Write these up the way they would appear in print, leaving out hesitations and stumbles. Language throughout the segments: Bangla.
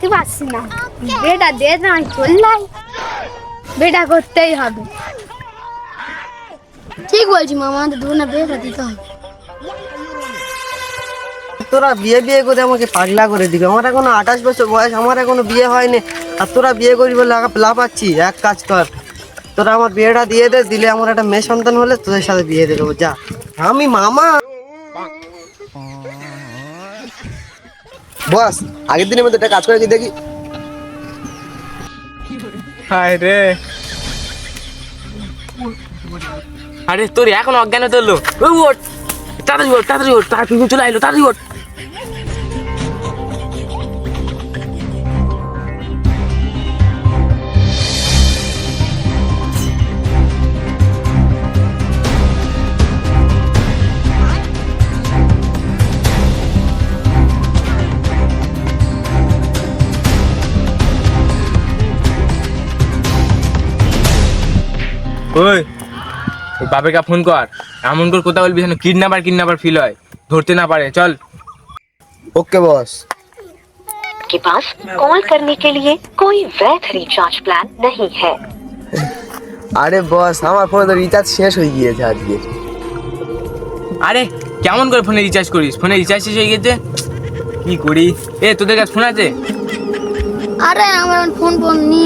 থাকতে পারছি না, বেটা দে না চললাই, বেটা করতেই হবে। ঠিক বলছি মামা, আমাদের দুজনে বেটা দিতে হবে। তোরা বিয়ে বিয়ে করে আমাকে পাগলা করে দিবে। আমার এখনো 28 বছর বয়স, আমার এখনো বিয়ে হয়নি, আর তোরা বিয়ে করি বলে লাফাচ্ছি। এক কাজ কর, তোরা আমার বিয়েটা দিয়ে দে, দিলে আমার একটা মেয়ে সন্তান হলে তোদের সাথে বিয়ে দিয়ে দেবো। যা, আমি মামা। বস, আগের দিনের মধ্যে একটা কাজ করে কি দেখি। হায় রে, আরে তোর এখন অজ্ঞান ধরলো। ওঠ, তাড়াতাড়ি ওঠ, তাড়াতাড়ি ওঠ, তাড়াতাড়ি চলে আইলো, তাড়াতাড়ি ওঠ। ওই ওর বাবাকে ফোন কর, এমন করে কথা বলবি যেন কিডন্যাপার ফিল হয়, ধরতে না পারে। চল। ওকে বস। के पास कॉल करने के लिए कोई वैध रिचार्ज प्लान नहीं है। আরে বস, আমার ফোনে তো রিচার্জ শেষ হয়ে গিয়েছে আজকে। আরে কেমন করে ফোনে রিচার্জ করিস? ফোনে রিচার্জ শেষ হয়ে গেছে, কি করি? এ তোদের কাছে ফোন আছে? আরে আমার ফোন নি,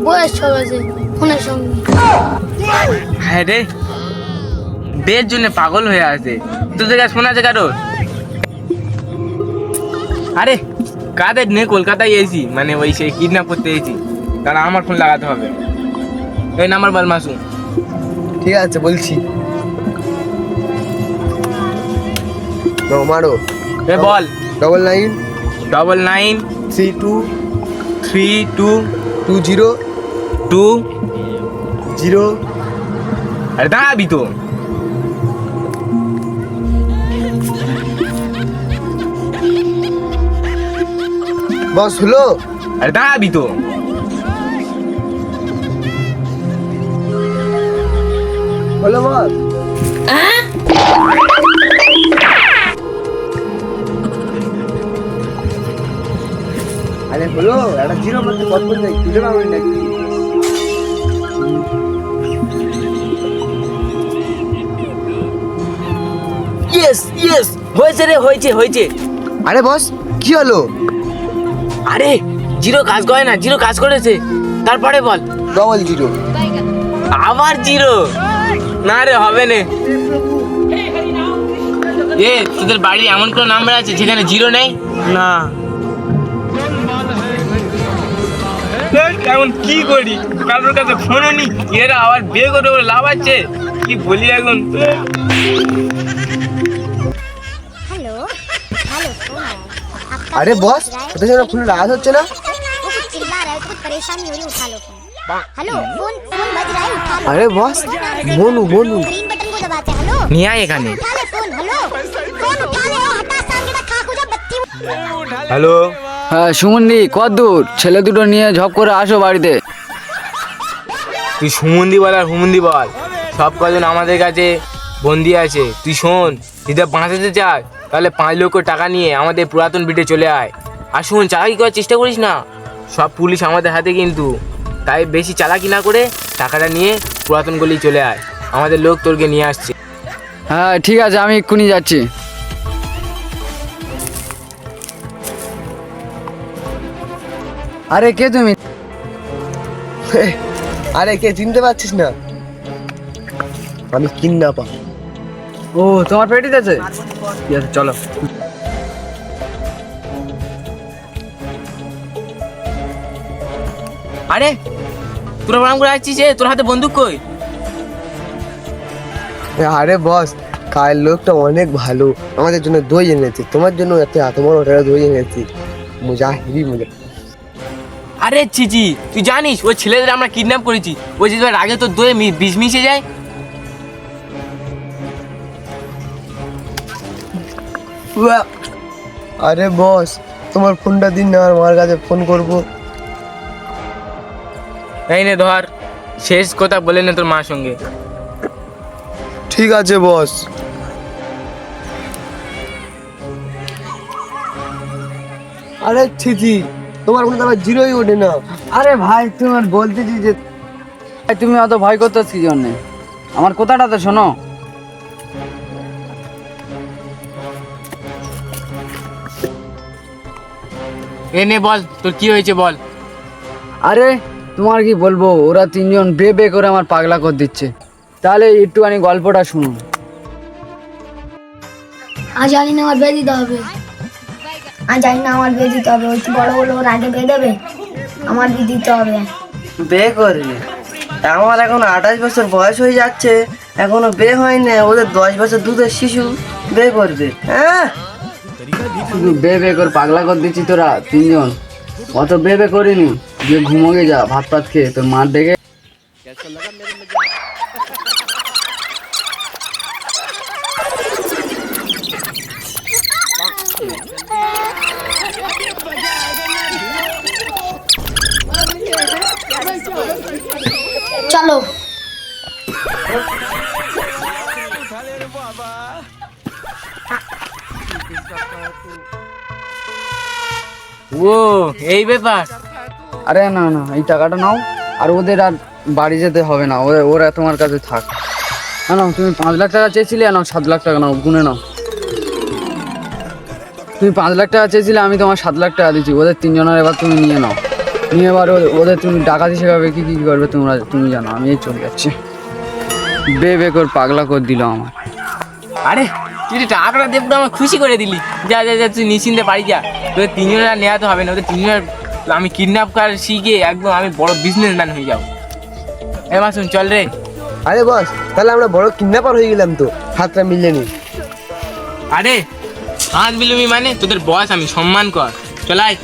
বয়স সব আছে ফোনের সঙ্গে। হ্যাঁ রে, বের জন্য পাগল হয়ে আছে। তোদের কাছে ফোন আছে কারোর? আরে কাদের নেই, কলকাতায় এসেছি, মানে ওই সেই কিডন্যাপ করতে এসেছি, তাহলে আমার ফোন লাগাতে হবে। এই নাম্বার বল মাসুম। ঠিক আছে বলছি, মারো। এ বল। 99 99 32 32 20 2। 0। আরে দাঁড়াবি তো। বস হলো? আরে দাঁড়াবি তো। হলো বস? আরে হলো, একটা 0 মধ্যে কত করে যাই খুঁজে পাবেন নাকি? ইয়েস ইয়েস, হয়েছে রে, হয়েছে। আরে বস, কি হলো? আরে জিরো কাজ করে না, জিরো কাজ করেছে। তারপরে বল। 00। আবার জিরো? না রে, হবে না। এ তোদের বাড়ি এমন কোনো নাম্বার আছে যেখানে জিরো নেই? না। এখন কি করি? কারোর কাছে ফোনও নি, এরা আবার বিয়ে করে ওরা লাভ আছে, কি বলি এখন? हेलो हेलो कौन है? আরে বস, ওটা যেন ফোনে আওয়াজ হচ্ছে না। वो कुछ चिल्ला रहा है, कुछ परेशानी हो रही है, उठा लो फोन। हेलो फोन फोन बज रहा है, उठा लो। আরে বস, মনু। ग्रीन बटन को दबाते हैं। हेलो নিয়ে আয় এখানে। उठा ले फोन। हेलो फोन उठा ले, ओ हटा सामने का खाकू जा बत्ती। হ্যালো। হ্যাঁ সুমনদি, কত দূর? ছেলে দুটো নিয়ে ঝপ করে আসো বাড়িতে। তুই সুমন্দি বল আর হুমন্দি বল, সব কজন আমাদের কাছে বন্দি আছে। তুই শোন, যদি বাঁচাতে চাস তাহলে 5 লক্ষ টাকা নিয়ে আমাদের পুরাতন বিটে চলে আয়। আর শুন, চালাকি করার চেষ্টা করিস না, সব পুলিশ আমাদের হাতে কিন্তু। তাই বেশি চালাকি না করে টাকাটা নিয়ে পুরাতন গলি চলে আয়, আমাদের লোক তোরকে নিয়ে আসছে। হ্যাঁ ঠিক আছে, আমি এক্ষুনি যাচ্ছি। আরে কে তুমি? আরে কে, চিনতে পারছিস না? আমি কিডন্যাপার। ও তোমার পেটিতে আছে? ঠিক আছে চলো। আরে তোরা প্রণাম করে আসছিস, তোর হাতে বন্দুক কই? আরে বস, কাল লোকটা অনেক ভালো, আমাদের জন্য দই এনেছে, তোমার জন্য এত বড় দই এনেছি। মজা হেবি মজা। আরে চিচি, তুই জানিস ওই ছেলেদের আমরা কিডন্যাপ করেছি, ওই যে আগে তো দই বিষ মিশে যায়। আরে বস, তোমার ফোনটা দিন না, আর মার কাছে ফোন করবো। এই নে ধর, শেষ কথা বলে নে তোর মার সঙ্গে। ঠিক আছে বস। আরে ছিজি, তোমার কোনো আবার জিরোই ওঠে না। আরে ভাই তোমার বলতেছি যে ভাই, তুমি অত ভয় করতেছ কি জন্যে? আমার কথাটা তো শোনো। এ নে বল, তোর কি হয়েছে বল। আরে তোমার কি বলবো, ওরা তিনজন বে করে আমার পাগলা করে দিচ্ছে। তাহলে একটুখানি গল্পটা শুনুন। আজ জানি না আমার বিয়ে দিতে হবে। আজ জানি না আমার বিয়ে দিতে হবে। ওই তো বড় বড় ওর আগে বিয়ে দেবে, আমার বিয়ে দিতে হবে। বিয়ে করবি? আমার এখন 28 বছর বয়স হয়ে যাচ্ছে, এখনো বিয়ে হয়নি। ওদের 10 বছর দুধের শিশু বিয়ে করবে? হ্যাঁ, শুধু বে করে পাগলা করে দিচ্ছি তোরা তিনজন। অত বে করিনি, যে ঘুমোগে যা ভাত পাত খেয়ে তোর মার ডেকে। চলো। ও এই ব্যাপার। আরে না না, এই টাকাটা নাও, আর ওদের আর বাড়ি যেতে হবে না, ওরা তোমার কাছে থাক। না না, তুমি 5 লাখ টাকা চেয়েছিলে, নাও 7 লাখ টাকা নাও, গুনে নাও। তুমি 5 লাখ টাকা চেয়েছিলে, আমি তোমার 7 লাখ টাকা দিচ্ছি। ওদের তিনজনের এবার তুমি নিয়ে নাও, নিয়ে এবার ওদের তুমি ডাকাতি শেখাবে, কি কি করবে তুমি জানো। আমি এই চলে যাচ্ছি। বে করে পাগলা করে দিল আমার। আরে তুই তো টাকাটা দিয়ে পুরো আমার খুশি করে দিলি। যা যা যা, তুই নিশ্চিন্তে বাড়ি যা। তোদের তিনজনের আর নেওয়া তো হবে না। ওদের তিনজনের আমি কিডন্যাপ করার শিখে একদম আমি বড় বিজনেসম্যান হয়ে যাবো। এ মাসুম চল রে। আরে বস, তাহলে আমরা বড় কিডন্যাপার হয়ে গেলাম তো, হাতটা মিললে নি। আরে হাত বিলুমি মানে তোদের বস, আমি সম্মান কর। চলাই।